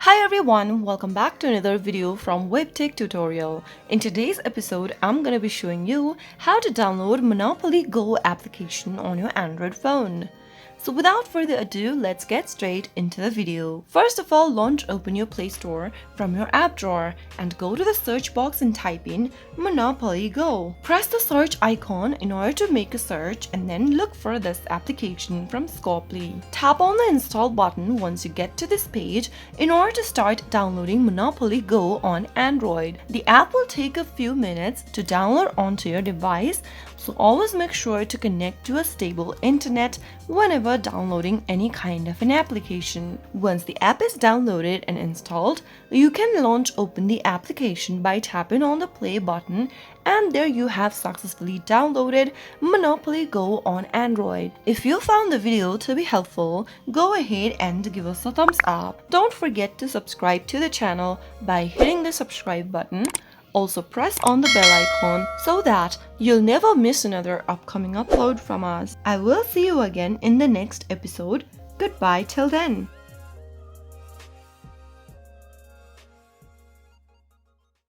Hi everyone, welcome back to another video from Webtech Tutorial. In today's episode, I'm gonna be showing you how to download Monopoly Go application on your Android phone. So without further ado, let's get straight into the video. First of all, open your Play Store from your app drawer and go to the search box and type in Monopoly Go. Press the search icon in order to make a search and then look for this application from Scopely. Tap on the install button once you get to this page in order to start downloading Monopoly Go on Android. The app will take a few minutes to download onto your device, so always make sure to connect to a stable internet whenever downloading any kind of an application. Once the app is downloaded and installed, you can open the application by tapping on the play button, and there you have successfully downloaded Monopoly Go on Android. If you found the video to be helpful, go ahead and give us a thumbs up. Don't forget to subscribe to the channel by hitting the subscribe button. Also press on the bell icon so that you'll never miss another upcoming upload from us. I will see you again in the next episode. Goodbye till then.